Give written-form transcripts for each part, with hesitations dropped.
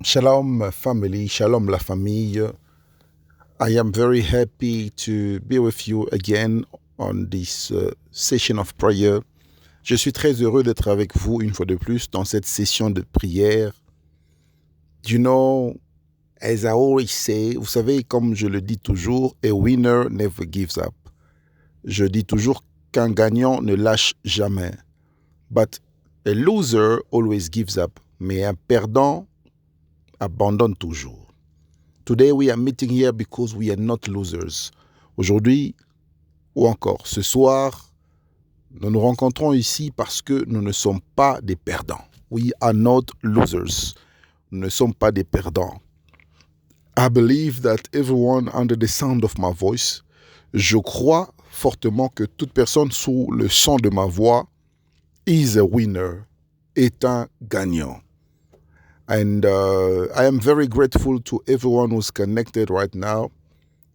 Shalom, family. Shalom, la famille. I am very happy to be with you again on this session of prayer. Je suis très heureux d'être avec vous une fois de plus dans cette session de prière. You know, as I always say, vous savez, comme je le dis toujours, a winner never gives up. Je dis toujours qu'un gagnant ne lâche jamais. But a loser always gives up. Mais un perdant abandonne toujours. Today we are meeting here because we are not losers. Aujourd'hui, ou encore ce soir, nous nous rencontrons ici parce que nous ne sommes pas des perdants. We are not losers. Nous ne sommes pas des perdants. I believe that everyone under the sound of my voice, je crois fortement que toute personne sous le son de ma voix is a winner, est un gagnant. And I am very grateful to everyone who's connected right now.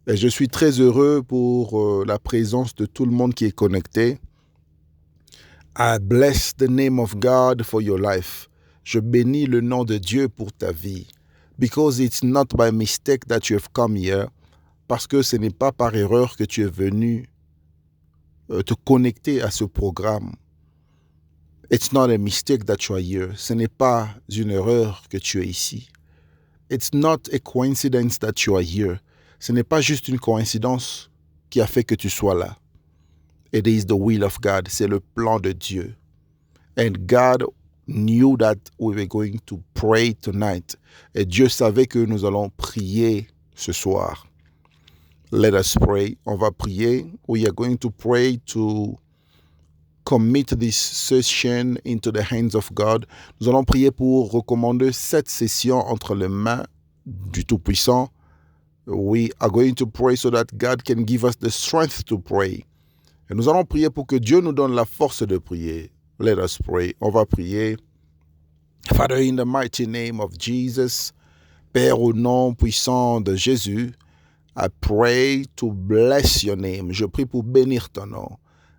Et je suis très heureux pour la présence de tout le monde qui est connecté. I bless the name of God for your life. Je bénis le nom de Dieu pour ta vie. Because it's not by mistake that you have come here. Parce que ce n'est pas par erreur que tu es venu te connecter à ce programme. It's not a mistake that you are here. Ce n'est pas une erreur que tu es ici. It's not a coincidence that you are here. Ce n'est pas juste une coïncidence qui a fait que tu sois là. It is the will of God. C'est le plan de Dieu. And God knew that we were going to pray tonight. Et Dieu savait que nous allons prier ce soir. Let us pray. On va prier. We are going to pray to commit this session into the hands of God. Nous allons prier pour recommander cette session entre les mains du Tout-Puissant. We are going to pray so that God can give us the strength to pray. Et nous allons prier pour que Dieu nous donne la force de prier. Let us pray. On va prier. Father, in the mighty name of Jesus, Père, au nom puissant de Jésus, I pray to bless your name. Je prie pour bénir ton nom.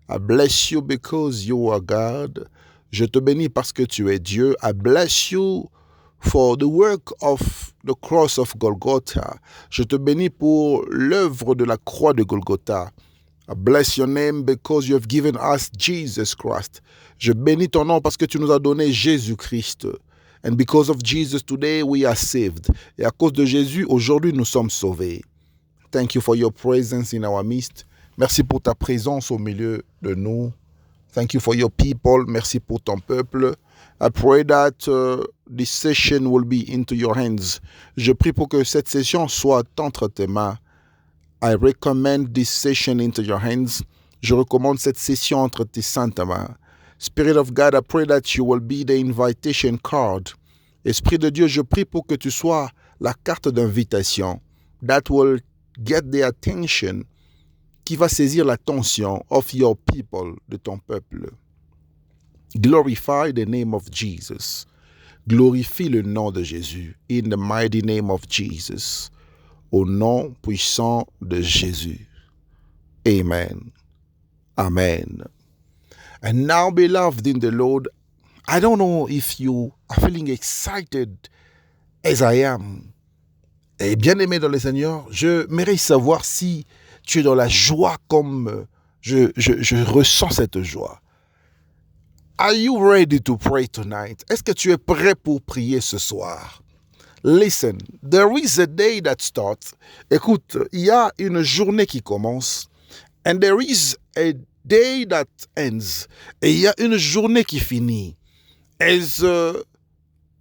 I bless you because you are God. Je te bénis parce que tu es Dieu. I bless you for the work of the cross of Golgotha. Je te bénis pour l'œuvre de la croix de Golgotha. I bless your name because you have given us Jesus Christ. Je bénis ton nom parce que tu nous as donné Jésus-Christ. And because of Jesus today we are saved. Et à cause de Jésus, aujourd'hui nous sommes sauvés. Thank you for your presence in our midst. Merci pour ta présence au milieu de nous. Thank you for your people. Merci pour ton peuple. I pray that this session will be into your hands. Je prie pour que cette session soit entre tes mains. I recommend this session into your hands. Je recommande cette session entre tes saintes mains. Spirit of God, I pray that you will be the invitation card. Esprit de Dieu, je prie pour que tu sois la carte d'invitation. That will get the attention, qui va saisir l'attention of your people, de ton peuple. Glorify the name of Jesus. Glorifie le nom de Jésus. In the mighty name of Jesus. Au nom puissant de Jésus. Amen. Amen. And now, beloved in the Lord, I don't know if you are feeling excited as I am. Et bien-aimé dans le Seigneur, je mérite savoir si tu es dans la joie comme je ressens cette joie. Are you ready to pray tonight? Est-ce que tu es prêt pour prier ce soir? Listen, there is a day that starts. Écoute, il y a une journée qui commence. And there is a day that ends. Et il y a une journée qui finit. As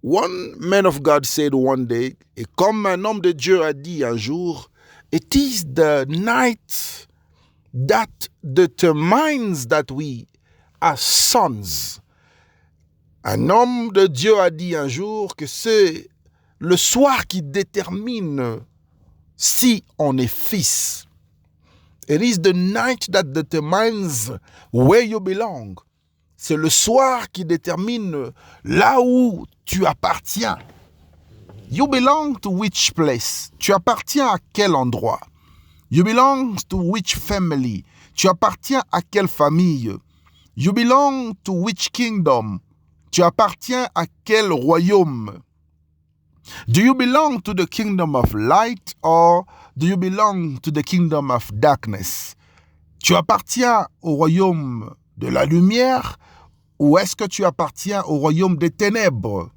one man of God said one day, et comme un homme de Dieu a dit un jour, it is the night that determines that we are sons. Un homme de Dieu a dit un jour que c'est le soir qui détermine si on est fils. It is the night that determines where you belong. C'est le soir qui détermine là où tu appartiens. You belong to which place? Tu appartiens à quel endroit? You belong to which family? Tu appartiens à quelle famille? You belong to which kingdom? Tu appartiens à quel royaume? Do you belong to the kingdom of light or do you belong to the kingdom of darkness? Tu appartiens au royaume de la lumière ou est-ce que tu appartiens au royaume des ténèbres?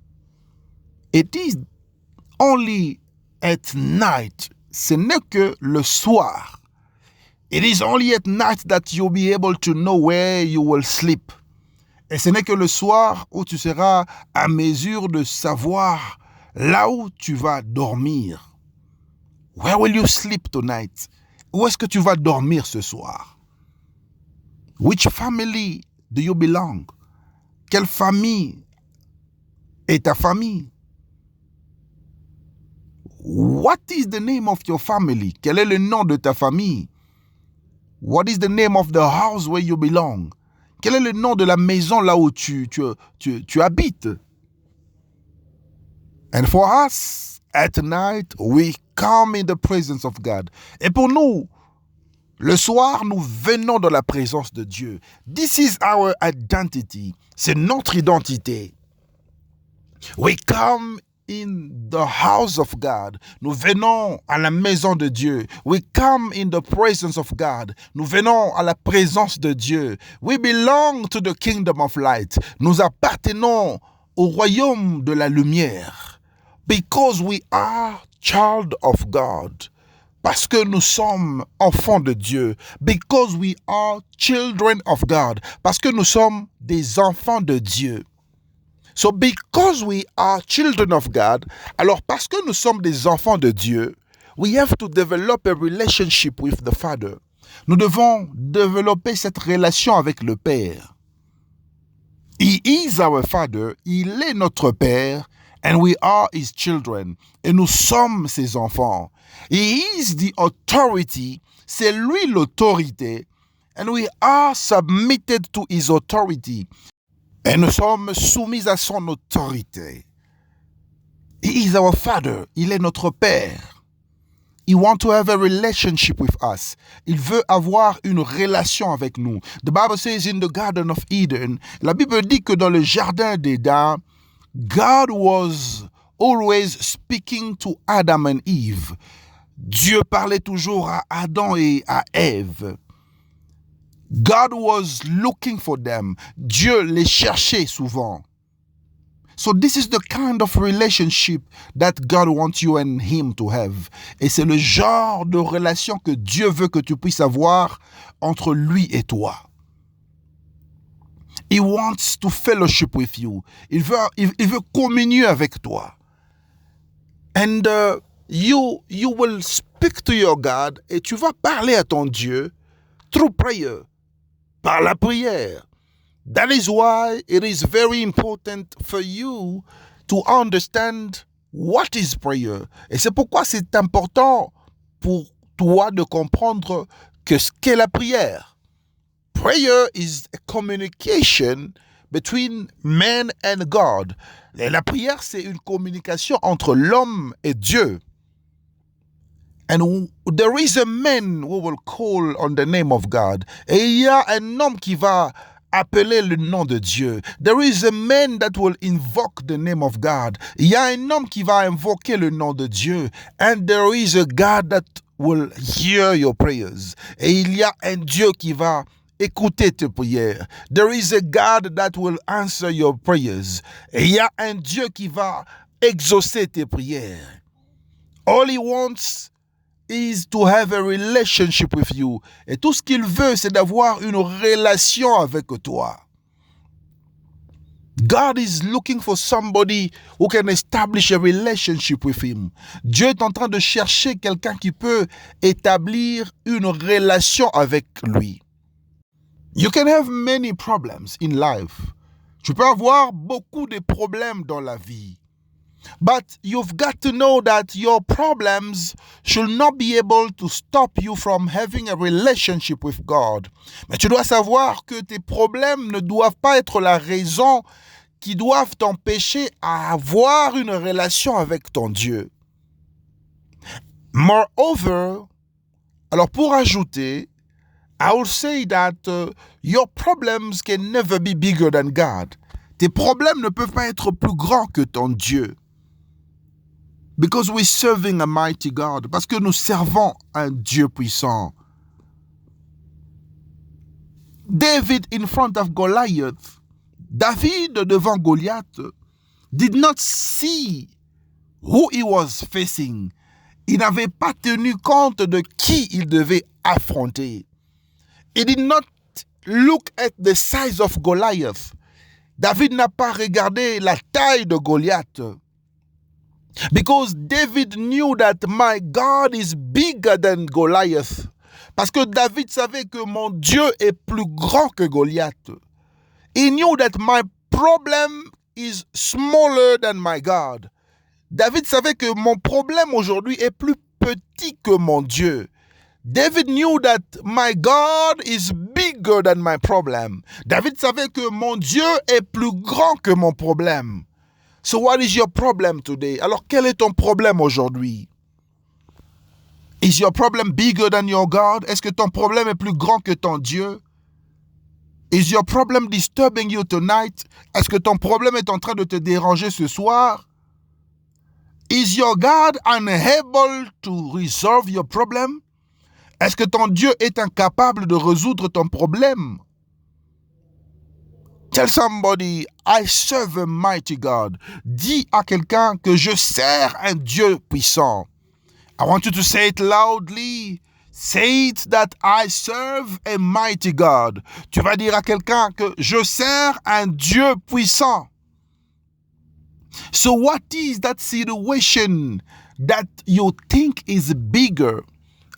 It is only at night. Ce n'est que le soir. It is only at night that you'll be able to know where you will sleep. Et ce n'est que le soir où tu seras à mesure de savoir là où tu vas dormir. Where will you sleep tonight? Où est-ce que tu vas dormir ce soir? Which family do you belong? Quelle famille est ta famille? What is the name of your family? Quel est le nom de ta famille? What is the name of the house where you belong? Quel est le nom de la maison là où tu habites? And for us, at night, we come in the presence of God. Et pour nous, le soir, nous venons dans la présence de Dieu. This is our identity. C'est notre identité. We come in the house of God. Nous venons à la maison de Dieu. We come in the presence of God. Nous venons à la présence de Dieu. We belong to the kingdom of light. Nous appartenons au royaume de la lumière. Because we are child of God. Parce que nous sommes enfants de Dieu. Because we are children of God. Parce que nous sommes des enfants de Dieu. So because we are children of God, alors parce que nous sommes des enfants de Dieu, we have to develop a relationship with the Father. Nous devons développer cette relation avec le Père. He is our Father, il est notre Père, and we are his children, et nous sommes ses enfants. He is the authority, c'est lui l'autorité, and we are submitted to his authority. Et nous sommes soumis à son autorité. He is our Father. Il est notre Père. He wants to have a relationship with us. Il veut avoir une relation avec nous. The Bible says in the Garden of Eden, la Bible dit que dans le jardin d'Éden, God was always speaking to Adam and Eve. Dieu parlait toujours à Adam et à Ève. God was looking for them. Dieu les cherchait souvent. So this is the kind of relationship that God wants you and him to have. Et c'est le genre de relation que Dieu veut que tu puisses avoir entre lui et toi. He wants to fellowship with you. Il veut communier avec toi. And you will speak to your God et tu vas parler à ton Dieu through prayer. Par la prière. That is why it is very important for you to understand what is prayer. Et c'est pourquoi c'est important pour toi de comprendre que ce qu'est la prière. Prayer is a communication between man and God. Et la prière, c'est une communication entre l'homme et Dieu. And there is a man who will call on the name of God. Et il y a un homme qui va appeler le nom de Dieu. There is a man that will invoke the name of God. Il y a un homme qui va invoquer le nom de Dieu. And there is a God that will hear your prayers. Et il y a un Dieu qui va écouter tes prières. There is a God that will answer your prayers. Et il y a un Dieu qui va exaucer tes prières. All he wants is to have a relationship with you. Et tout ce qu'il veut, c'est d'avoir une relation avec toi. God is looking for somebody who can establish a relationship with him. Dieu est en train de chercher quelqu'un qui peut établir une relation avec lui. You can have many problems in life. Tu peux avoir beaucoup de problèmes dans la vie. But you've got to know that your problems should not be able to stop you from having a relationship with God. Mais tu dois savoir que tes problèmes ne doivent pas être la raison qui doivent t'empêcher à avoir une relation avec ton Dieu. Moreover, alors pour ajouter, I will say that your problems can never be bigger than God. Tes problèmes ne peuvent pas être plus grands que ton Dieu. Because we're serving a mighty God. Parce que nous servons un Dieu puissant. David in front of Goliath. David devant Goliath did not see who he was facing. Il n'avait pas tenu compte de qui il devait affronter. He did not look at the size of Goliath. David n'a pas regardé la taille de Goliath. Because David knew that my God is bigger than Goliath. Parce que David savait que mon Dieu est plus grand que Goliath. He knew that my problem is smaller than my God. David savait que mon problème aujourd'hui est plus petit que mon Dieu. David knew that my God is bigger than my problem. David savait que mon Dieu est plus grand que mon problème. So what is your problem today? Alors quel est ton problème aujourd'hui? Is your problem bigger than your God? Est-ce que ton problème est plus grand que ton Dieu? Is your problem disturbing you tonight? Est-ce que ton problème est en train de te déranger ce soir? Is your God unable to resolve your problem? Est-ce que ton Dieu est incapable de résoudre ton problème? Tell somebody, I serve a mighty God. Dis à quelqu'un que je sers un Dieu puissant. I want you to say it loudly. Say it that I serve a mighty God. Tu vas dire à quelqu'un que je sers un Dieu puissant. So what is that situation that you think is bigger?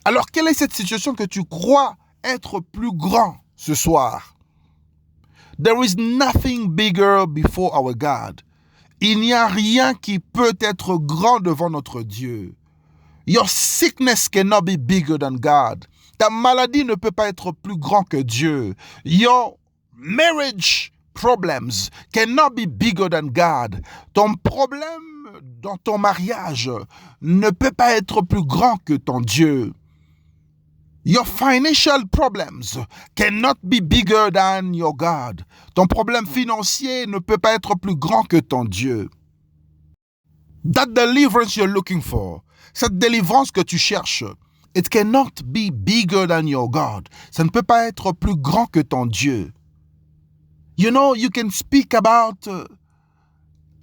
Alors, quelle est cette situation que tu crois être plus grand ce soir? There is nothing bigger before our God. Il n'y a rien qui peut être grand devant notre Dieu. Your sickness cannot be bigger than God. Ta maladie ne peut pas être plus grand que Dieu. Your marriage problems cannot be bigger than God. Ton problème dans ton mariage ne peut pas être plus grand que ton Dieu. Your financial problems cannot be bigger than your God. Ton problème financier ne peut pas être plus grand que ton Dieu. That deliverance you're looking for, cette délivrance que tu cherches, it cannot be bigger than your God. Ça ne peut pas être plus grand que ton Dieu. You know, you can speak about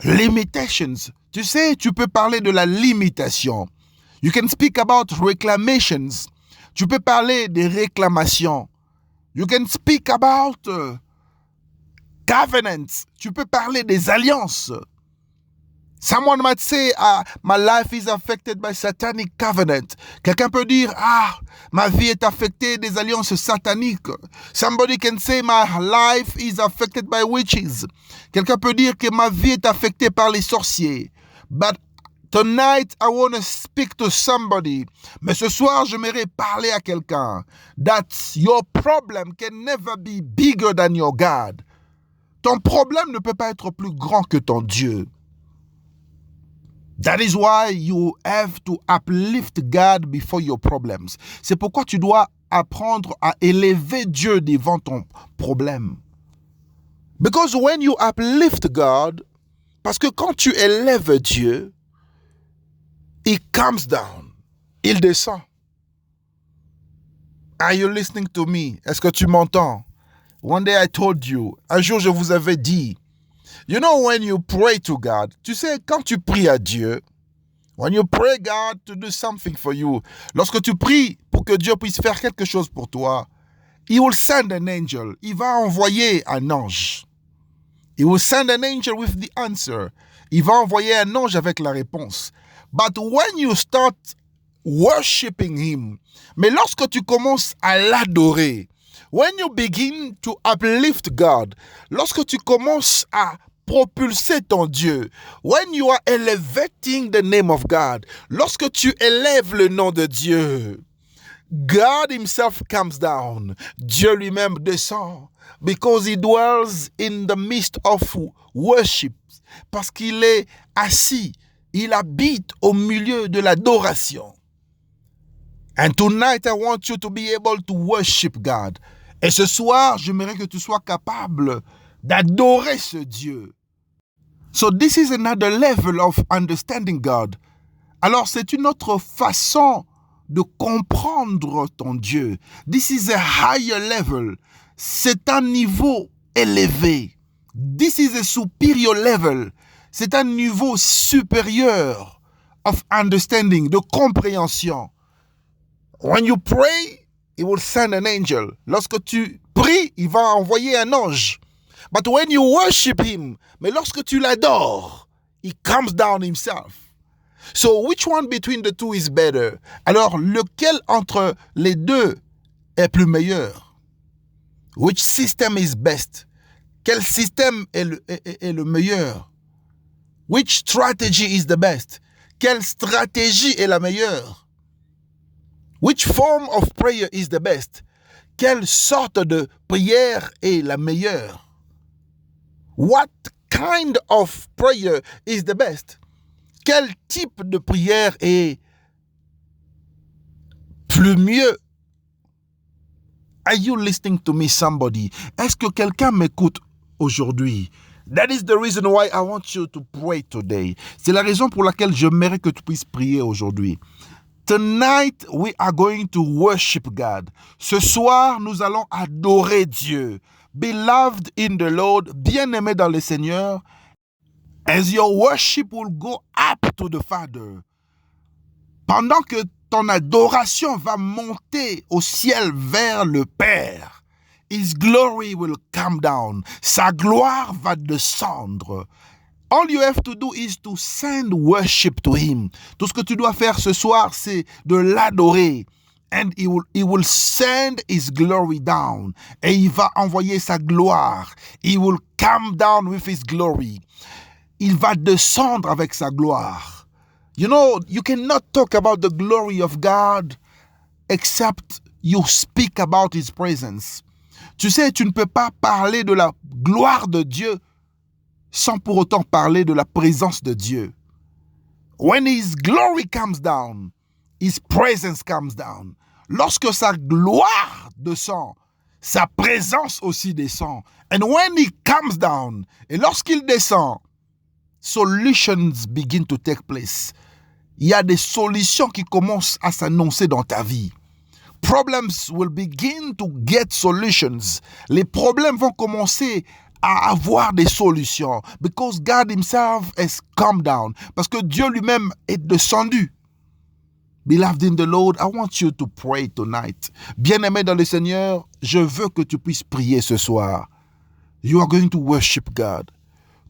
limitations. Tu sais, tu peux parler de la limitation. You can speak about reclamations. Tu peux parler des réclamations. You can speak about covenants. Tu peux parler des alliances. Someone might say, my life is affected by satanic covenant. Quelqu'un peut dire, ma vie est affectée des alliances sataniques. Somebody can say, my life is affected by witches. Quelqu'un peut dire que ma vie est affectée par les sorciers. But tonight, I want to speak to somebody. Mais ce soir, j'aimerais parler à quelqu'un. That your problem can never be bigger than your God. Ton problème ne peut pas être plus grand que ton Dieu. That is why you have to uplift God before your problems. C'est pourquoi tu dois apprendre à élever Dieu devant ton problème. Because when you uplift God, parce que quand tu élèves Dieu, He comes down. Il descend. Are you listening to me? Est-ce que tu m'entends? One day I told you, un jour je vous avais dit, you know when you pray to God, tu sais, quand tu pries à Dieu, when you pray God to do something for you, lorsque tu pries pour que Dieu puisse faire quelque chose pour toi, He will send an angel. Il va envoyer un ange. He will send an angel with the answer. Il va envoyer un ange avec la réponse. But when you start worshiping Him, mais lorsque tu commences à l'adorer, when you begin to uplift God, lorsque tu commences à propulser ton Dieu, when you are elevating the name of God, lorsque tu élèves le nom de Dieu, God Himself comes down. Dieu lui-même descend. Because He dwells in the midst of worship. Parce qu'il est assis. Il habite au milieu de l'adoration. And tonight I want you to be able to worship God. Et ce soir, j'aimerais que tu sois capable d'adorer ce Dieu. So this is another level of understanding God. Alors c'est une autre façon de comprendre ton Dieu. This is a higher level. C'est un niveau élevé. This is a superior level. C'est un niveau supérieur of understanding, de compréhension. When you pray, he will send an angel. Lorsque tu pries, il va envoyer un ange. But when you worship him, mais lorsque tu l'adores, he comes down himself. So which one between the two is better? Alors, lequel entre les deux est plus meilleur? Which system is best? Quel système est le meilleur? Which strategy is the best? Quelle stratégie est la meilleure? Which form of prayer is the best? Quelle sorte de prière est la meilleure? What kind of prayer is the best? Quel type de prière est plus mieux? Are you listening to me, somebody? Est-ce que quelqu'un m'écoute aujourd'hui? That is the reason why I want you to pray today. C'est la raison pour laquelle j'aimerais que tu puisses prier aujourd'hui. Tonight, we are going to worship God. Ce soir, nous allons adorer Dieu. Beloved in the Lord, bien-aimé dans le Seigneur, as your worship will go up to the Father. Pendant que ton adoration va monter au ciel vers le Père, His glory will come down. Sa gloire va descendre. All you have to do is to send worship to him. Tout ce que tu dois faire ce soir, c'est de l'adorer. And he will send his glory down. Et il va envoyer sa gloire. He will come down with his glory. Il va descendre avec sa gloire. You know, you cannot talk about the glory of God except you speak about his presence. Tu sais, tu ne peux pas parler de la gloire de Dieu sans pour autant parler de la présence de Dieu. When his glory comes down, his presence comes down. Lorsque sa gloire descend, sa présence aussi descend. And when he comes down, et lorsqu'il descend, solutions begin to take place. Il y a des solutions qui commencent à s'annoncer dans ta vie. Problems will begin to get solutions. Les problèmes vont commencer à avoir des solutions. Because God himself has come down. Parce que Dieu lui-même est descendu. Beloved in the Lord, I want you to pray tonight. Bien-aimé dans le Seigneur, je veux que tu puisses prier ce soir. You are going to worship God.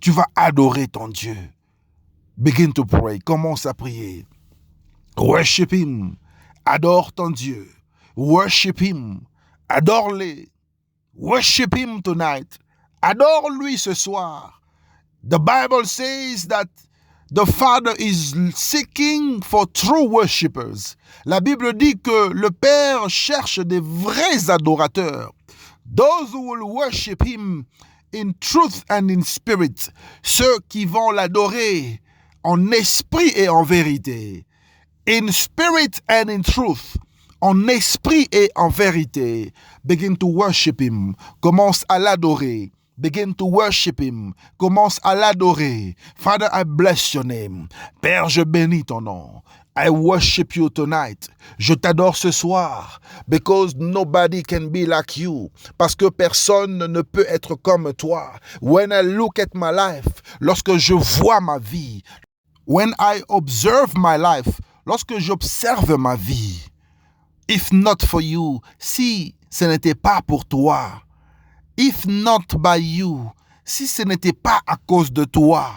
Tu vas adorer ton Dieu. Begin to pray. Commence à prier. Worship him. Adore ton Dieu. Worship him. Adore-le. Worship him tonight. Adore-lui ce soir. The Bible says that the Father is seeking for true worshippers. La Bible dit que le Père cherche des vrais adorateurs. Those who will worship him in truth and in spirit. Ceux qui vont l'adorer en esprit et en vérité. In spirit and in truth. En esprit et en vérité. Begin to worship him. Commence à l'adorer. Begin to worship him. Commence à l'adorer. Father, I bless your name. Père, je bénis ton nom. I worship you tonight. Je t'adore ce soir. Because nobody can be like you. Parce que personne ne peut être comme toi. When I look at my life, lorsque je vois ma vie, when I observe my life, lorsque j'observe ma vie, if not for you, si ce n'était pas pour toi, if not by you, si ce n'était pas à cause de toi,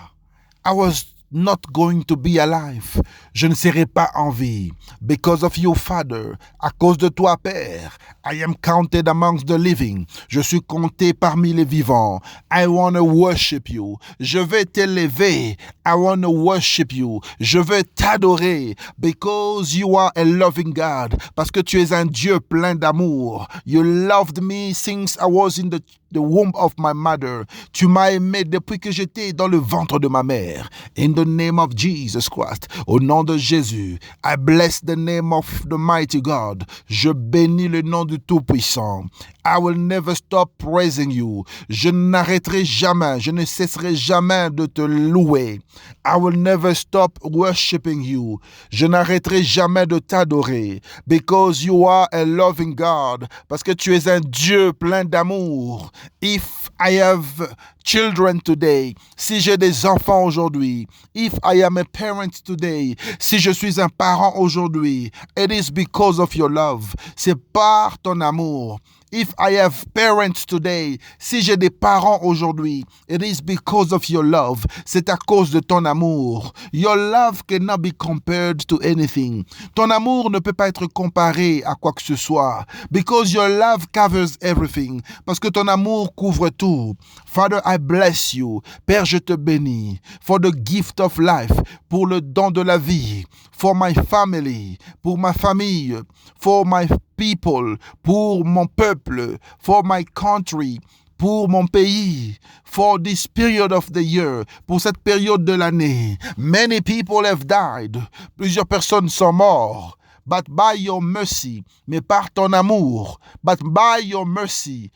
I was not going to be alive. Je ne serais pas en vie. Because of you, Father, à cause de toi, Père, I am counted amongst the living. Je suis compté parmi les vivants. I want to worship you. Je vais t'élever. I want to worship you. Je vais t'adorer. Because you are a loving God. Parce que tu es un Dieu plein d'amour. You loved me since I was in the womb of my mother. Tu m'as aimé depuis que j'étais dans le ventre de ma mère. In the name of Jesus Christ. Au nom de Jésus. I bless the name of the mighty God. Je bénis le nom du Tout-Puissant. I will never stop praising you. Je n'arrêterai jamais, je ne cesserai jamais de te louer. I will never stop worshiping you. Je n'arrêterai jamais de t'adorer. Because you are a loving God. Parce que tu es un Dieu plein d'amour. If I have children today, si j'ai des enfants aujourd'hui, if I am a parent today, si je suis un parent aujourd'hui, it is because of your love. C'est par ton amour. If I have parents today, si j'ai des parents aujourd'hui, it is because of your love. C'est à cause de ton amour. Your love cannot be compared to anything. Ton amour ne peut pas être comparé à quoi que ce soit. Because your love covers everything. Parce que ton amour couvre tout. Father, I bless you. Père, je te bénis. For the gift of life. Pour le don de la vie. For my family. Pour ma famille. For my people, pour mon peuple, for my country, pour mon pays, for this period of the year, pour cette période de l'année. Many people have died. Plusieurs personnes sont mortes. But by your mercy, mais par ton amour, but by your mercy,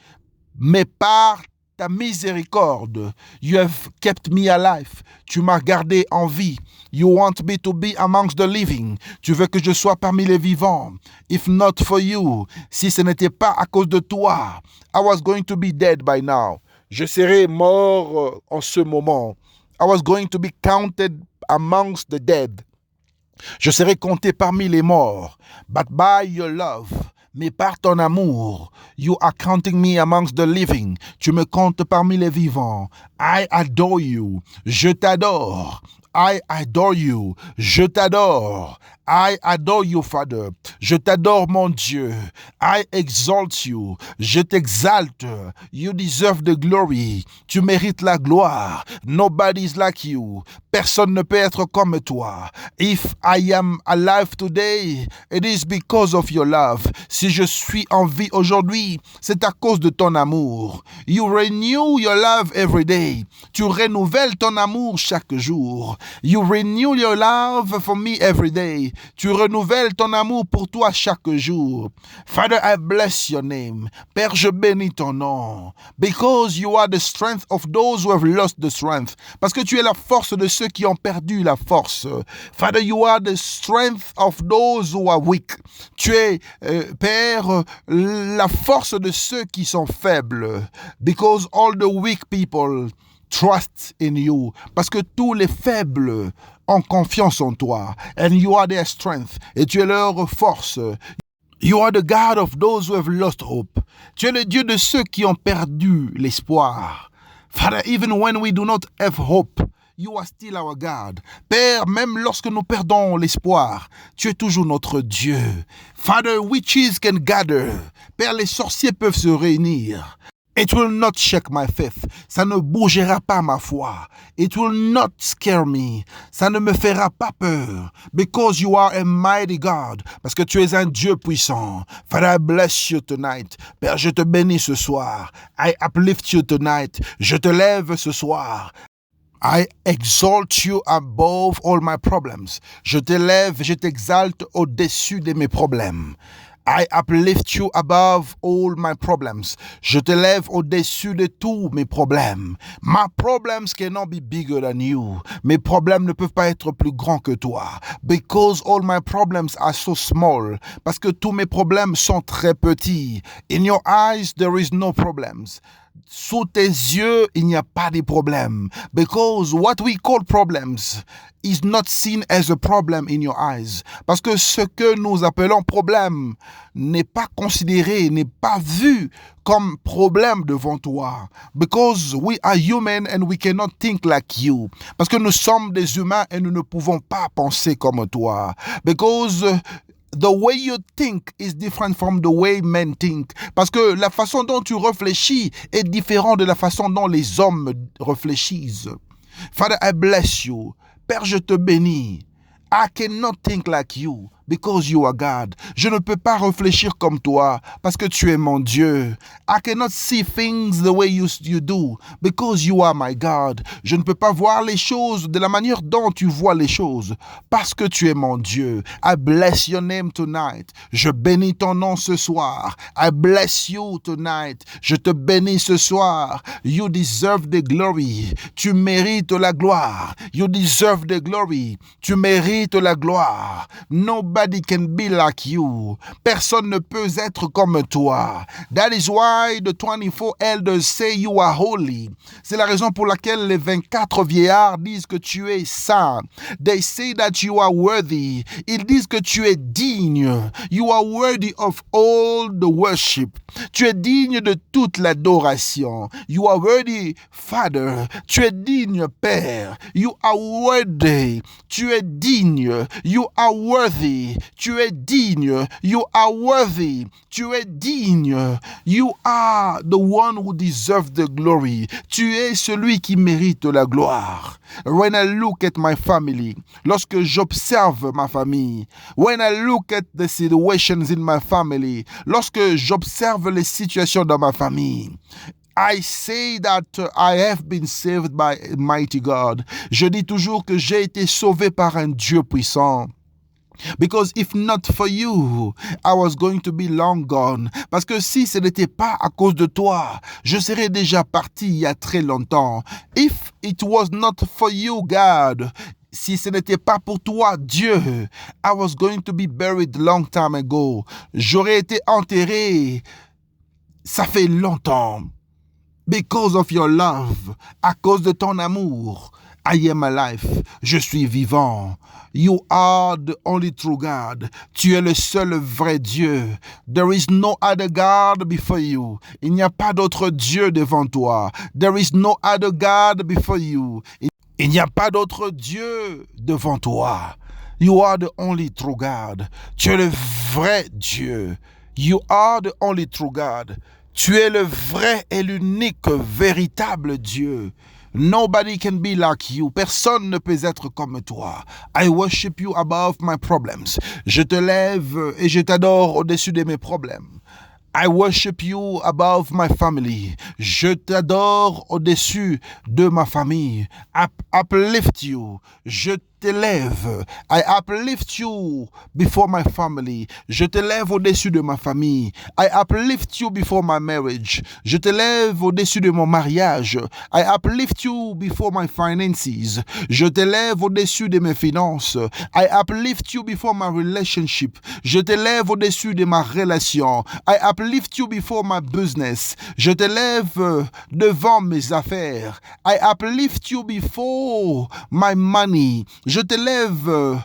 mais par ta miséricorde, you have kept me alive. Tu m'as gardé en vie. You want me to be amongst the living. Tu veux que je sois parmi les vivants. If not for you, si ce n'était pas à cause de toi, I was going to be dead by now. Je serais mort en ce moment. I was going to be counted amongst the dead. Je serais compté parmi les morts. But by your love, mais par ton amour, you are counting me amongst the living. Tu me comptes parmi les vivants. I adore you. Je t'adore. I adore you. Je t'adore. I adore you, Father. Je t'adore, mon Dieu. I exalt you. Je t'exalte. You deserve the glory. Tu mérites la gloire. Nobody is like you. Personne ne peut être comme toi. If I am alive today, it is because of your love. Si je suis en vie aujourd'hui, c'est à cause de ton amour. You renew your love every day. Tu renouvelles ton amour chaque jour. You renew your love for me every day. Tu renouvelles ton amour pour toi chaque jour. Father, I bless your name. Père, je bénis ton nom. Because you are the strength of those who have lost the strength. Parce que tu es la force de ceux qui ont perdu la force. Father, you are the strength of those who are weak. Tu es, Père, la force de ceux qui sont faibles. Because all the weak people trust in you. Parce que tous les faibles ont confiance en toi. And you are their strength. Et tu es leur force. You are the God of those who have lost hope. Tu es le Dieu de ceux qui ont perdu l'espoir. Father, even when we do not have hope, you are still our God. Père, même lorsque nous perdons l'espoir, tu es toujours notre Dieu. Father, witches can gather. Père, les sorciers peuvent se réunir. It will not shake my faith. Ça ne bougera pas ma foi. It will not scare me. Ça ne me fera pas peur. Because you are a mighty God. Parce que tu es un Dieu puissant. Father, I bless you tonight. Père, je te bénis ce soir. I uplift you tonight. Je te lève ce soir. I exalt you above all my problems. Je t'élève, je t'exalte au-dessus de mes problèmes. I uplift you above all my problems. Je te lève au-dessus de tous mes problèmes. My problems cannot be bigger than you. Mes problèmes ne peuvent pas être plus grands que toi. Because all my problems are so small. Parce que tous mes problèmes sont très petits. In your eyes, there is no problems. Sous tes yeux, il n'y a pas de problème. Because what we call problems is not seen as a problem in your eyes. Parce que ce que nous appelons problème n'est pas considéré, n'est pas vu comme problème devant toi. Because we are human and we cannot think like you. Parce que nous sommes des humains et nous ne pouvons pas penser comme toi. Because the way you think is different from the way men think. Parce que la façon dont tu réfléchis est différente de la façon dont les hommes réfléchissent. Father, I bless you. Père, je te bénis. I cannot think like you. because you are God. Je ne peux pas réfléchir comme toi parce que tu es mon Dieu. I cannot see things the way you do because you are my God. Je ne peux pas voir les choses de la manière dont tu vois les choses parce que tu es mon Dieu. I bless your name tonight. Je bénis ton nom ce soir. I bless you tonight. Je te bénis ce soir. You deserve the glory. Tu mérites la gloire. You deserve the glory. Tu mérites la gloire. Nobody can be like you. Personne ne peut être comme toi. That is why the 24 elders say you are holy. C'est la raison pour laquelle les 24 vieillards disent que tu es saint. They say that you are worthy. Ils disent que tu es digne. You are worthy of all the worship. Tu es digne de toute l'adoration. You are worthy, Father. Tu es digne, Père. You are worthy. Tu es digne. You are worthy. Tu es digne. You are worthy. Tu es digne. You are the one who deserves the glory. Tu es celui qui mérite la gloire. When I look at my family, lorsque j'observe ma famille, when I look at the situations in my family, lorsque j'observe les situations dans ma famille, I say that I have been saved by a mighty God. Je dis toujours que j'ai été sauvé par un Dieu puissant. Because if not for you, I was going to be long gone. Parce que si ce n'était pas à cause de toi, je serais déjà parti il y a très longtemps. If it was not for you, God, si ce n'était pas pour toi, Dieu, I was going to be buried long time ago. J'aurais été enterré, ça fait longtemps. Because of your love, à cause de ton amour, I am alive, je suis vivant. You are the only true God. Tu es le seul vrai Dieu. There is no other God before you. Il n'y a pas d'autre Dieu devant toi. There is no other God before you. Il n'y a pas d'autre Dieu devant toi. You are the only true God. Tu es le vrai Dieu. You are the only true God. Tu es le vrai et l'unique véritable Dieu. Nobody can be like you. Personne ne peut être comme toi. I worship you above my problems. Je te lève et je t'adore au-dessus de mes problèmes. I worship you above my family. Je t'adore au-dessus de ma famille. I uplift you. Je t'élève. I uplift you before my family. Je t'élève au-dessus de ma famille. I uplift you before my marriage. Je t'élève au-dessus de mon mariage. I uplift you before my finances. Je t'élève au-dessus de mes finances. I uplift you before my relationship. Je t'élève au-dessus de ma relation. I uplift you before my business. Je t'élève devant mes affaires. I uplift you before my money. Je t'élève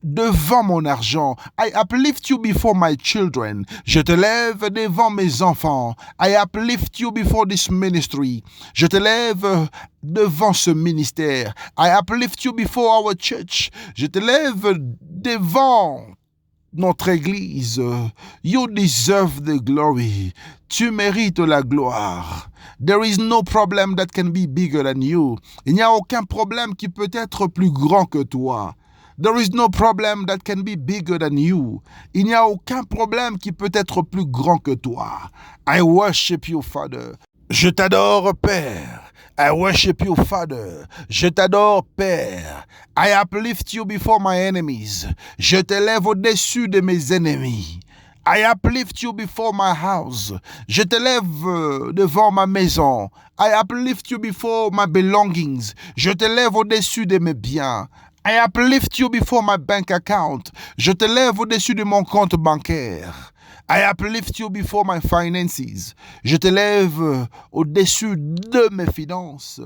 devant mon argent. I uplift you before my children. Je te lève devant mes enfants. I uplift you before this ministry. Je te lève devant ce ministère. I uplift you before our church. Je te lève devant notre église. You deserve the glory. Tu mérites la gloire. There is no problem that can be bigger than you. Il n'y a aucun problème qui peut être plus grand que toi. There is no problem that can be bigger than you. Il n'y a aucun problème qui peut être plus grand que toi. I worship you, Father. Je t'adore, Père. I worship you, Father. Je t'adore, Père. I uplift you before my enemies. Je t'élève au-dessus de mes ennemis. I uplift you before my house. Je t'élève devant ma maison. I uplift you before my belongings. Je t'élève au-dessus de mes biens. I uplift you before my bank account. Je t'élève au-dessus de mon compte bancaire. I uplift you before my finances. Je t'élève au-dessus de mes finances.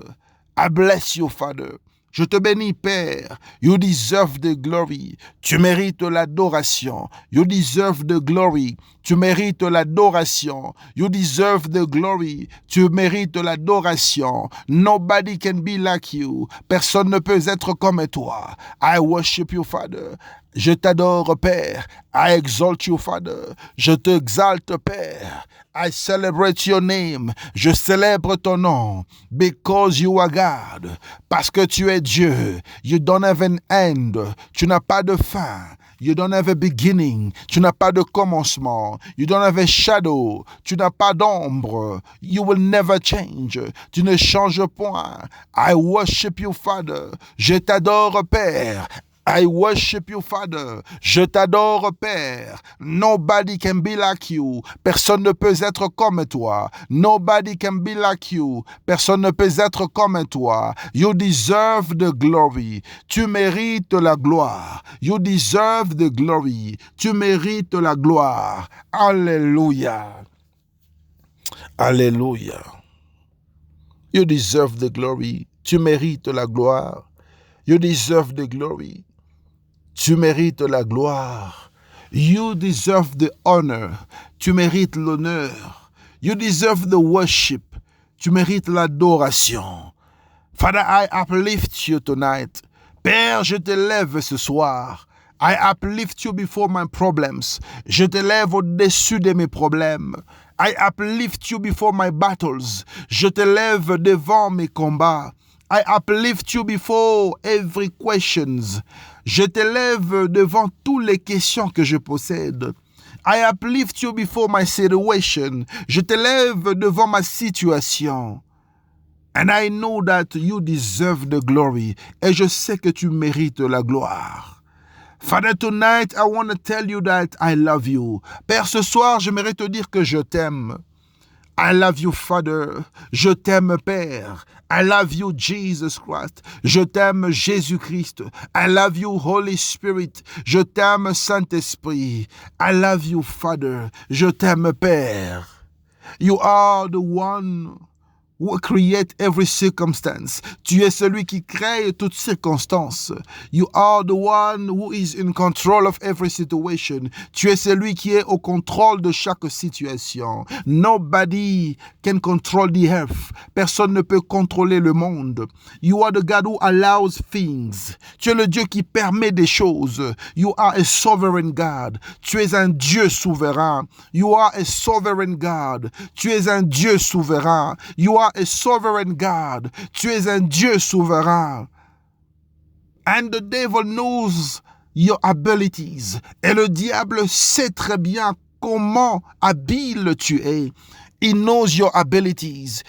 I bless you, Father. Je te bénis, Père. You deserve the glory. Tu mérites l'adoration. You deserve the glory. Tu mérites l'adoration. You deserve the glory. Tu mérites l'adoration. Nobody can be like you. Personne ne peut être comme toi. I worship you, Father. Je t'adore, Père. I exalt you, Father. Je t'exalte, Père. I celebrate your name. Je célèbre ton nom. Because you are God. Parce que tu es Dieu. You don't have an end. Tu n'as pas de fin. You don't have a beginning. Tu n'as pas de commencement. You don't have a shadow. Tu n'as pas d'ombre. You will never change. Tu ne changes point. I worship you, Father. Je t'adore, Père. I worship you, Father. Je t'adore, Père. Nobody can be like you. Personne ne peut être comme toi. Nobody can be like you. Personne ne peut être comme toi. You deserve the glory. Tu mérites la gloire. You deserve the glory. Tu mérites la gloire. Alléluia. Alléluia. You deserve the glory. Tu mérites la gloire. You deserve the glory. Tu mérites la gloire. You deserve the honor. Tu mérites l'honneur. You deserve the worship. Tu mérites l'adoration. Father, I uplift you tonight. Père, je te lève ce soir. I uplift you before my problems. Je te lève au-dessus de mes problèmes. I uplift you before my battles. Je te lève devant mes combats. I uplift you before every questions. Je t'élève devant toutes les questions que je possède. I uplift you before my situation. Je t'élève devant ma situation. And I know that you deserve the glory. Et je sais que tu mérites la gloire. Father, tonight I want to tell you that I love you. Père, ce soir, j'aimerais te dire que je t'aime. I love you, Father. Je t'aime, Père. I love you, Jesus Christ. Je t'aime, Jésus-Christ. I love you, Holy Spirit. Je t'aime, Saint-Esprit. I love you, Father. Je t'aime, Père. You are the one who create every circumstance. Tu es celui qui crée toutes circonstances. You are the one who is in control of every situation. Tu es celui qui est au contrôle de chaque situation. Nobody can control the earth. Personne ne peut contrôler le monde. You are the God who allows things. Tu es le Dieu qui permet des choses. You are a sovereign God. Tu es un Dieu souverain. You are a sovereign God. Tu es un Dieu souverain. You are a sovereign God. Tu es un Dieu souverain. And the devil knows your abilities. Et le diable sait très bien comment habile tu es. He knows your abilities.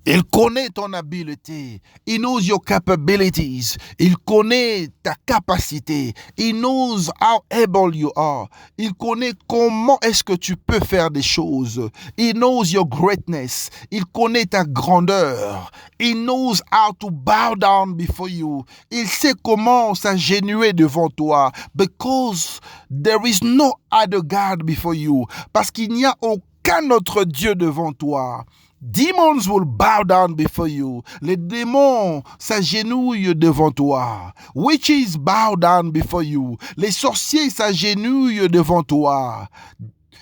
Il connaît ton habileté. He knows your capabilities. Il connaît ta capacité. He knows how able you are. Il connaît comment est-ce que tu peux faire des choses. He knows your greatness. Il connaît ta grandeur. He knows how to bow down before you. Il sait comment s'agenouiller devant toi. Because there is no other God before you. Parce qu'il n'y a aucun autre Dieu devant toi. Demons will bow down before you. Les démons s'agenouillent devant toi. Witches bow down before you. Les sorciers s'agenouillent devant toi.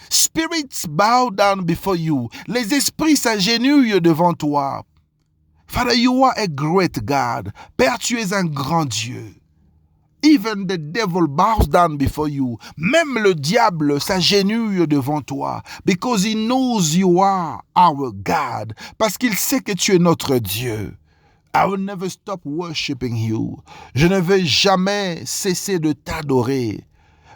Spirits bow down before you. Les esprits s'agenouillent devant toi. Father, you are a great God. Père, tu es un grand Dieu. Even the devil bows down before you. Même le diable s'agenouille devant toi. Because he knows you are our God. Parce qu'il sait que tu es notre Dieu. I will never stop worshiping you. Je ne vais jamais cesser de t'adorer.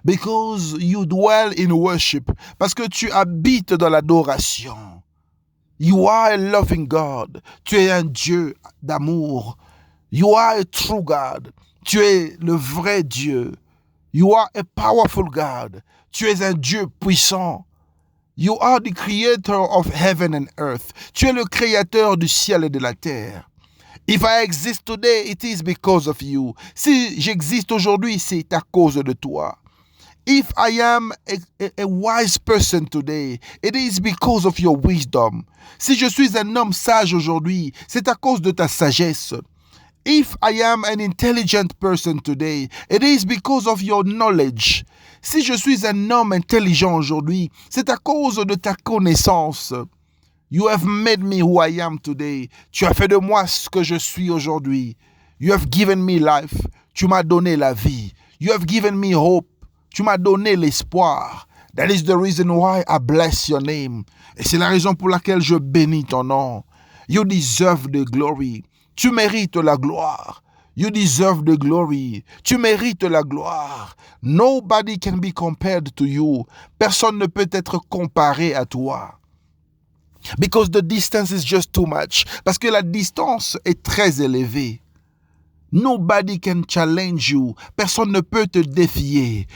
Because you dwell in worship. Parce que tu habites dans l'adoration. You are a loving God. Tu es un Dieu d'amour. You are a true God. Tu es le vrai Dieu. You are a powerful God. Tu es un Dieu puissant. You are the creator of heaven and earth. Tu es le créateur du ciel et de la terre. If I exist today, it is because of you. Si j'existe aujourd'hui, c'est à cause de toi. If I am a wise person today, it is because of your wisdom. Si je suis un homme sage aujourd'hui, c'est à cause de ta sagesse. If I am an intelligent person today, it is because of your knowledge. Si je suis un homme intelligent aujourd'hui, c'est à cause de ta connaissance. You have made me who I am today. Tu as fait de moi ce que je suis aujourd'hui. You have given me life. Tu m'as donné la vie. You have given me hope. Tu m'as donné l'espoir. That is the reason why I bless your name. Et c'est la raison pour laquelle je bénis ton nom. You deserve the glory. Tu mérites la gloire. You deserve the glory. Tu mérites la gloire. Nobody can be compared to you. Personne ne peut être comparé à toi. Because the distance is just too much. Parce que la distance est très élevée. Nobody can challenge you. Personne ne peut te défier.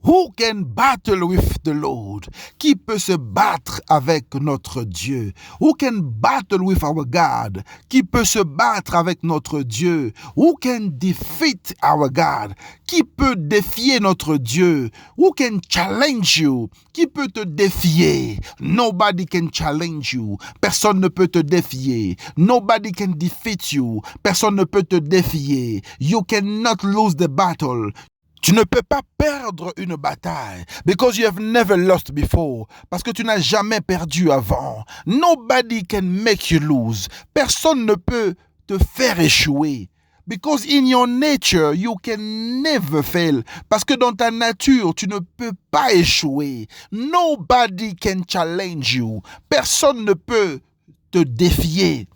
Who can battle with the Lord? Qui peut se battre avec notre Dieu? Who can battle with our God? Qui peut se battre avec notre Dieu? Who can defeat our God? Qui peut défier notre Dieu? Who can challenge you? Qui peut te défier? Nobody can challenge you. Personne ne peut te défier. Nobody can defeat you. Personne ne peut te défier. You cannot lose the battle. Tu ne peux pas perdre une bataille because you have never lost before. Parce que tu n'as jamais perdu avant. Nobody can make you lose. Personne ne peut te faire échouer. Because in your nature, you can never fail. Parce que dans ta nature, tu ne peux pas échouer. Nobody can challenge you. Personne ne peut te défier.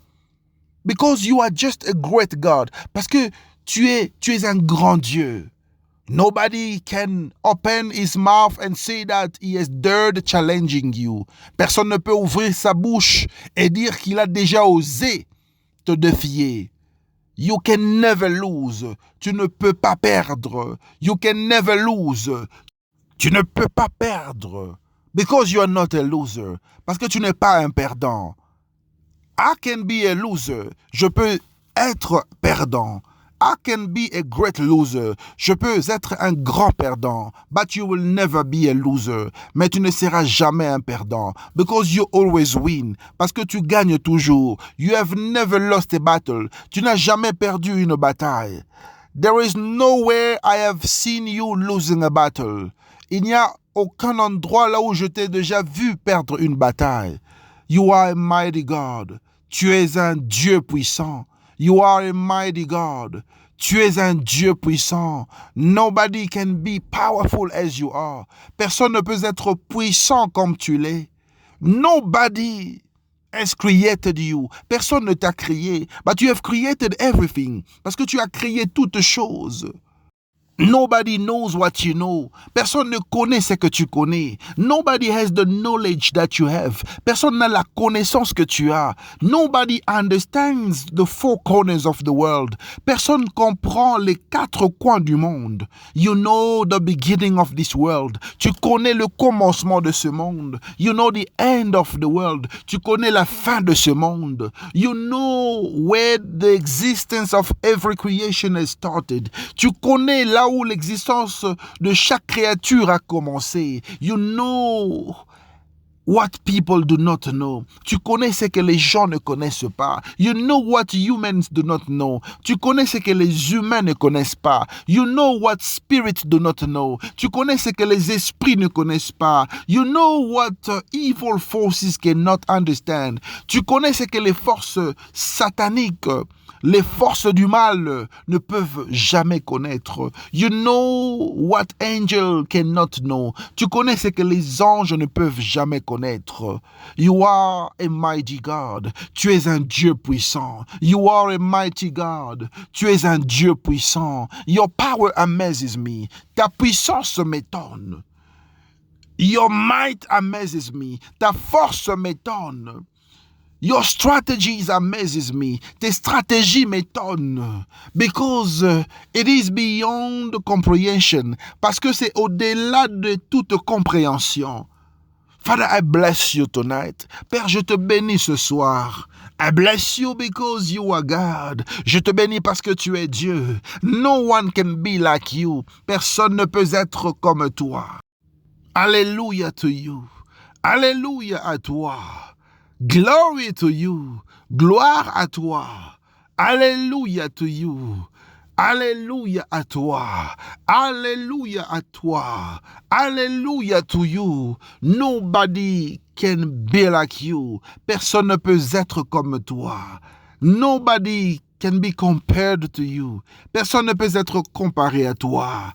Because you are just a great God. Parce que tu es un grand Dieu. Nobody can open his mouth and say that he has dared challenging you. Personne ne peut ouvrir sa bouche et dire qu'il a déjà osé te défier. You can never lose. Tu ne peux pas perdre. You can never lose. Tu ne peux pas perdre. Because you are not a loser. Parce que tu n'es pas un perdant. I can be a loser. Je peux être perdant. I can be a great loser. Je peux être un grand perdant. But you will never be a loser. Mais tu ne seras jamais un perdant. Because you always win. Parce que tu gagnes toujours. You have never lost a battle. Tu n'as jamais perdu une bataille. There is nowhere I have seen you losing a battle. Il n'y a aucun endroit là où je t'ai déjà vu perdre une bataille. You are a mighty God. Tu es un Dieu puissant. You are a mighty God. Tu es un Dieu puissant. Nobody can be powerful as you are. Personne ne peut être puissant comme tu l'es. Nobody has created you. Personne ne t'a créé. But you have created everything. Parce que tu as créé toutes choses. Nobody knows what you know. Personne ne connaît ce que tu connais. Nobody has the knowledge that you have. Personne n'a la connaissance que tu as. Nobody understands the four corners of the world. Personne comprend les quatre coins du monde. You know the beginning of this world. Tu connais le commencement de ce monde. You know the end of the world. Tu connais la fin de ce monde. You know where the existence of every creation has started. Tu connais là où l'existence de chaque créature a commencé. You know what people do not know. Tu connais ce que les gens ne connaissent pas. You know what humans do not know. Tu connais ce que les humains ne connaissent pas. You know what spirits do not know. Tu connais ce que les esprits ne connaissent pas. You know what evil forces cannot understand. Tu connais ce que les forces sataniques, les forces du mal ne peuvent jamais connaître. You know what angel cannot know. Tu connais ce que les anges ne peuvent jamais connaître. You are a mighty God. Tu es un Dieu puissant. You are a mighty God. Tu es un Dieu puissant. Your power amazes me. Ta puissance m'étonne. Your might amazes me. Ta force m'étonne. Your strategies amazes me. Tes stratégies m'étonnent. Because it is beyond comprehension. Parce que c'est au-delà de toute compréhension. Father, I bless you tonight. Père, je te bénis ce soir. I bless you because you are God. Je te bénis parce que tu es Dieu. No one can be like you. Personne ne peut être comme toi. Alléluia to you. Alléluia à toi. Glory to you. Gloire à toi. Alléluia to you. Alléluia à toi. Alléluia à toi. Alléluia to you. Nobody can be like you. Personne ne peut être comme toi. Nobody can be compared to you. Personne ne peut être comparé à toi.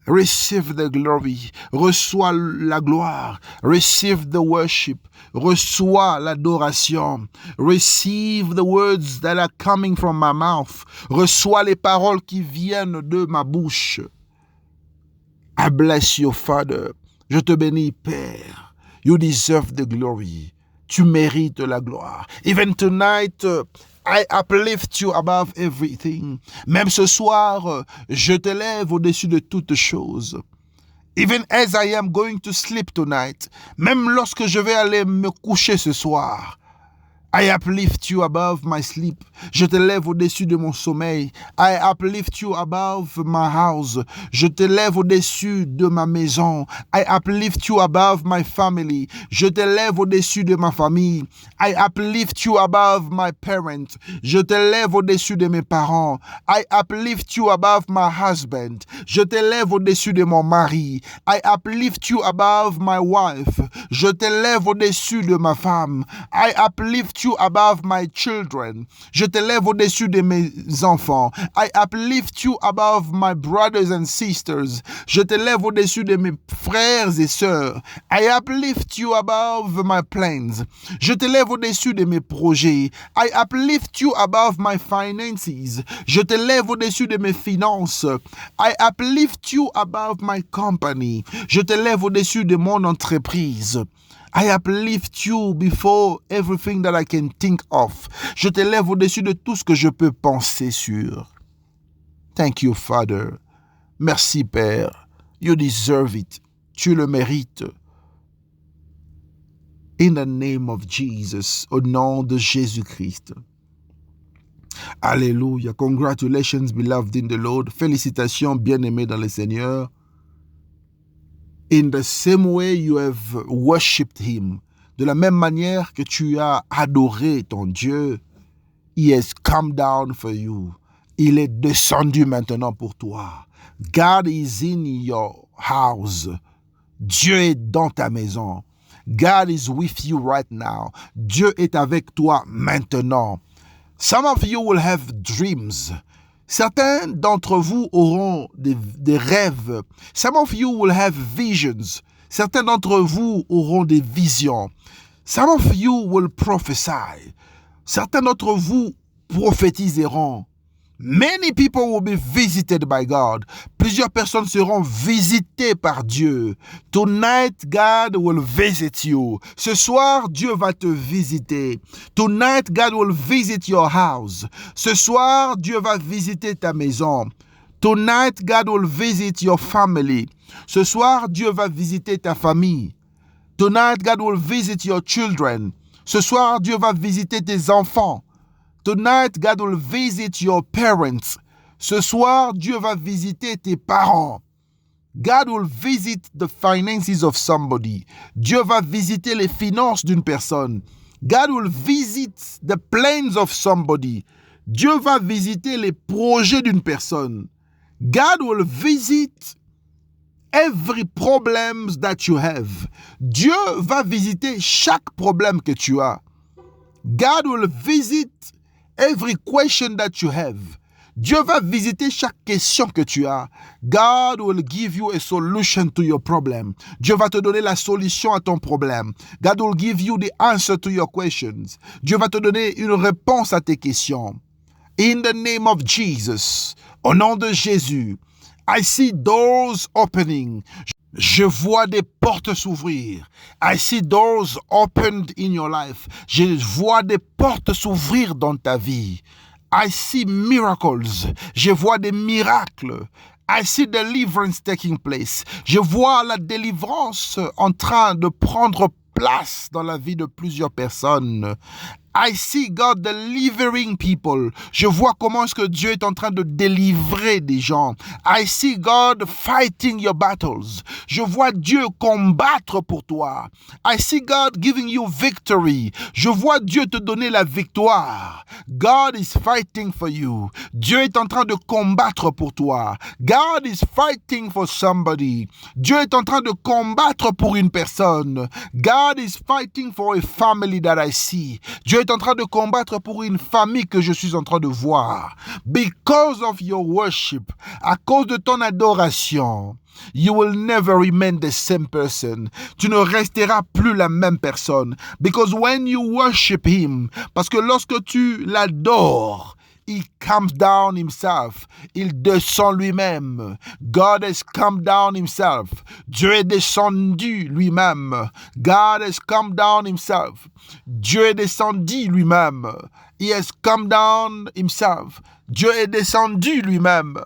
Receive the glory. Reçois la gloire. Receive the worship. Reçois l'adoration. Receive the words that are coming from my mouth. Reçois les paroles qui viennent de ma bouche. I bless you, Father. Je te bénis, Père. You deserve the glory. Tu mérites la gloire. Even tonight, I uplift you above everything. Même ce soir, je t'élève au-dessus de toutes choses. Even as I am going to sleep tonight, même lorsque je vais aller me coucher ce soir, I uplift you above my sleep. Je te lève au-dessus de mon sommeil. I uplift you above my house. Je te lève au-dessus de ma maison. I uplift you above my family. Je te lève au-dessus de ma famille. I uplift you above my parents. Je te lève au-dessus de mes parents. I uplift you above my husband. Je te lève au-dessus de mon mari. I uplift you above my wife. Je te lève au-dessus de ma femme. I uplift you above my children. Je te lève au-dessus de mes enfants. I uplift you above my brothers and sisters. Je te lève au-dessus de mes frères et sœurs. I uplift you above my plans. Je te lève au-dessus de mes projets. I uplift you above my finances. Je te lève au-dessus de mes finances. I uplift you above my company. Je te lève au-dessus de mon entreprise. I uplift you before everything that I can think of. Je te lève au-dessus de tout ce que je peux penser sur. Thank you, Father. Merci, Père. You deserve it. Tu le mérites. In the name of Jesus, au nom de Jésus-Christ. Alléluia. Congratulations, beloved in the Lord. Félicitations, bien-aimés dans le Seigneur. In the same way you have worshipped him, de la même manière que tu as adoré ton Dieu, he has come down for you. Il est descendu maintenant pour toi. God is in your house. Dieu est dans ta maison. God is with you right now. Dieu est avec toi maintenant. Some of you will have dreams. Certains d'entre vous auront des rêves. Some of you will have visions. Certains d'entre vous auront des visions. Some of you will prophesy. Certains d'entre vous prophétiseront. Many people will be visited by God. Plusieurs personnes seront visitées par Dieu. Tonight, God will visit you. Ce soir, Dieu va te visiter. Tonight, God will visit your house. Ce soir, Dieu va visiter ta maison. Tonight, God will visit your family. Ce soir, Dieu va visiter ta famille. Tonight, God will visit your children. Ce soir, Dieu va visiter tes enfants. Tonight, God will visit your parents. Ce soir, Dieu va visiter tes parents. God will visit the finances of somebody. Dieu va visiter les finances d'une personne. God will visit the plans of somebody. Dieu va visiter les projets d'une personne. God will visit every problem that you have. Dieu va visiter chaque problème que tu as. God will visit every question that you have. Dieu va visiter chaque question que tu as. God will give you a solution to your problem. Dieu va te donner la solution à ton problème. God will give you the answer to your questions. Dieu va te donner une réponse à tes questions. In the name of Jesus, au nom de Jésus, I see doors opening. Je vois des portes s'ouvrir. I see doors opened in your life. Je vois des portes s'ouvrir dans ta vie. I see miracles. Je vois des miracles. I see deliverance taking place. Je vois la délivrance en train de prendre place dans la vie de plusieurs personnes. I see God delivering people. Je vois comment est-ce que Dieu est en train de délivrer des gens. I see God fighting your battles. Je vois Dieu combattre pour toi. I see God giving you victory. Je vois Dieu te donner la victoire. God is fighting for you. Dieu est en train de combattre pour toi. God is fighting for somebody. Dieu est en train de combattre pour une personne. God is fighting for a family that I see. Dieu est en train de combattre pour une famille que je suis en train de voir. Because of your worship, à cause de ton adoration, you will never remain the same person. Tu ne resteras plus la même personne. Because when you worship him, parce que lorsque tu l'adores, he comes down himself. Il descend lui-même. God has come down himself. Dieu est descendu lui-même. God has come down himself. Dieu est descendu lui-même. He has come down himself. Dieu est descendu lui-même.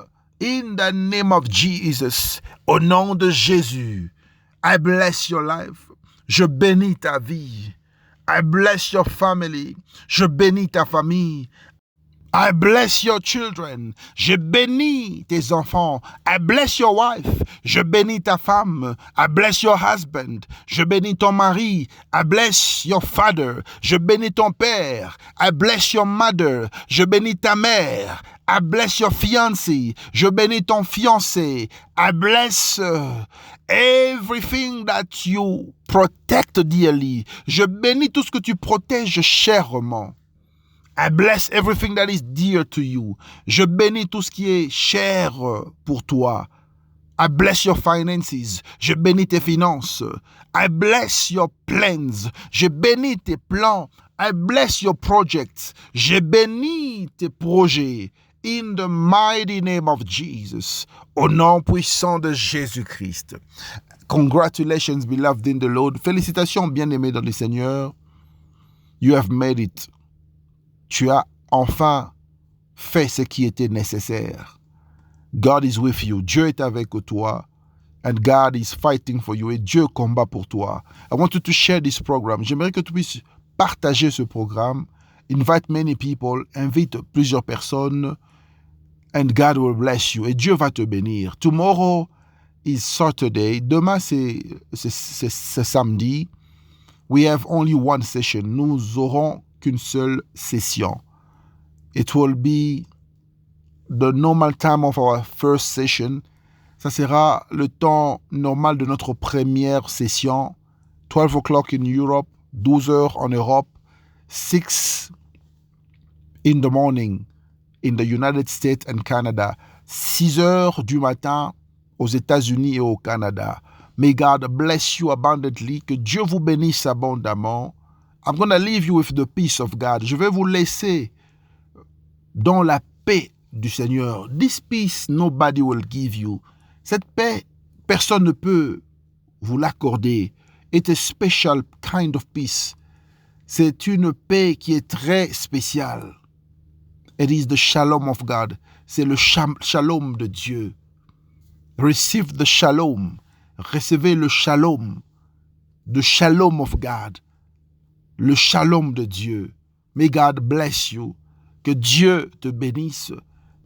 In the name of Jesus, au nom de Jésus, I bless your life. Je bénis ta vie. I bless your family. Je bénis ta famille. I bless your children. Je bénis tes enfants. I bless your wife. Je bénis ta femme. I bless your husband. Je bénis ton mari. I bless your father. Je bénis ton père. I bless your mother. Je bénis ta mère. I bless your fiancé. Je bénis ton fiancé. I bless everything that you protect dearly. Je bénis tout ce que tu protèges chèrement. I bless everything that is dear to you. Je bénis tout ce qui est cher pour toi. I bless your finances. Je bénis tes finances. I bless your plans. Je bénis tes plans. I bless your projects. Je bénis tes projets. In the mighty name of Jesus. Au nom puissant de Jésus-Christ. Congratulations, beloved in the Lord. Félicitations, bien-aimés dans le Seigneur. You have made it. Tu as enfin fait ce qui était nécessaire. God is with you. Dieu est avec toi. And God is fighting for you. Et Dieu combat pour toi. I want you to share this program. J'aimerais que tu puisses partager ce programme. Invite many people. Invite plusieurs personnes. And God will bless you. Et Dieu va te bénir. Tomorrow is Saturday. Demain, c'est samedi. We have only one session. Nous aurons qu'une seule session. It will be the normal time of our first session. Ça sera le temps normal de notre première session. 12 o'clock in Europe, 12 heures en Europe, 6 in the morning in the United States and Canada, 6 heures du matin aux États-Unis et au Canada. May God bless you abundantly. Que Dieu vous bénisse abondamment. I'm going to leave you with the peace of God. Je vais vous laisser dans la paix du Seigneur. This peace nobody will give you. Cette paix, personne ne peut vous l'accorder. It's a special kind of peace. C'est une paix qui est très spéciale. It is the shalom of God. C'est le shalom de Dieu. Receive the shalom. Recevez le shalom. The shalom of God. Le shalom de Dieu. May God bless you. Que Dieu te bénisse.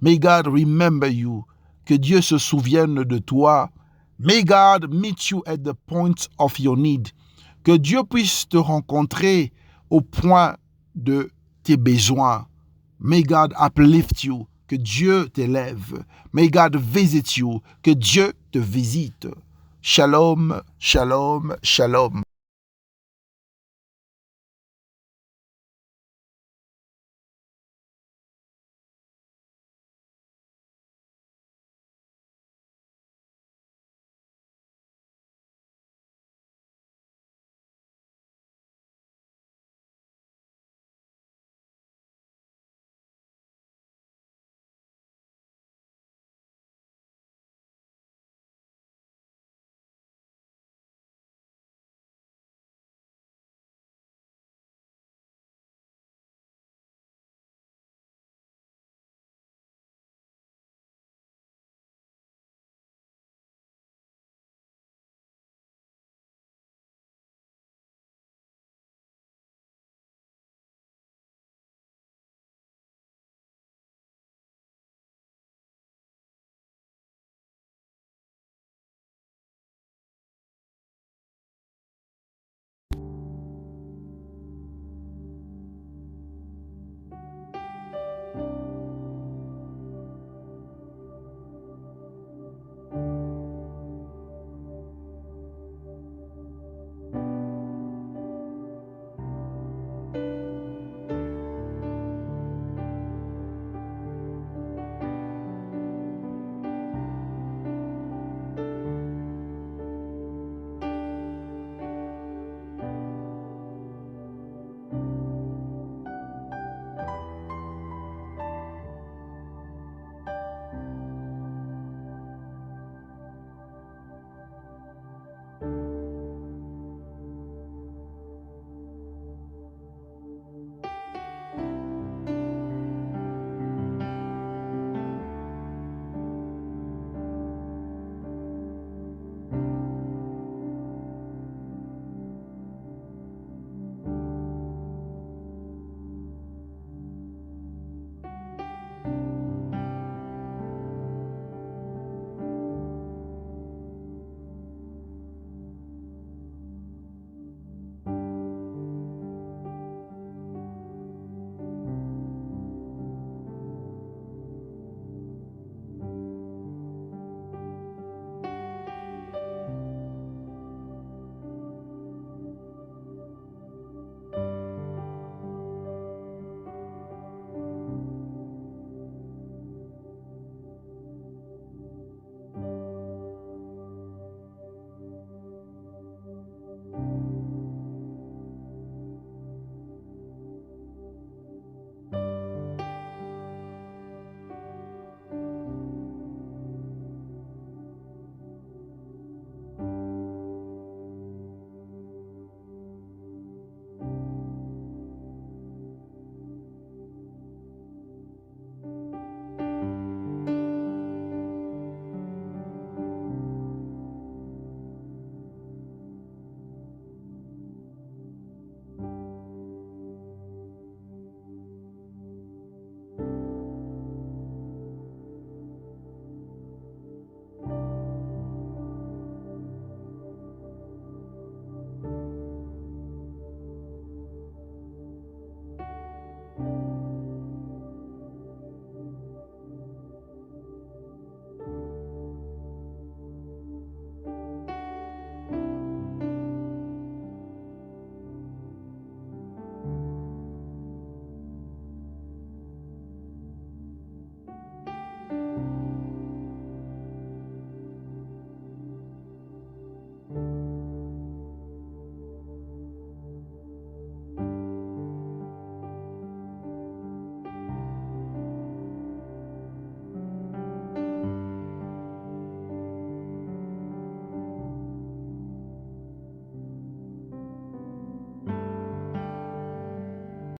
May God remember you. Que Dieu se souvienne de toi. May God meet you at the point of your need. Que Dieu puisse te rencontrer au point de tes besoins. May God uplift you. Que Dieu t'élève. May God visit you. Que Dieu te visite. Shalom, shalom, shalom.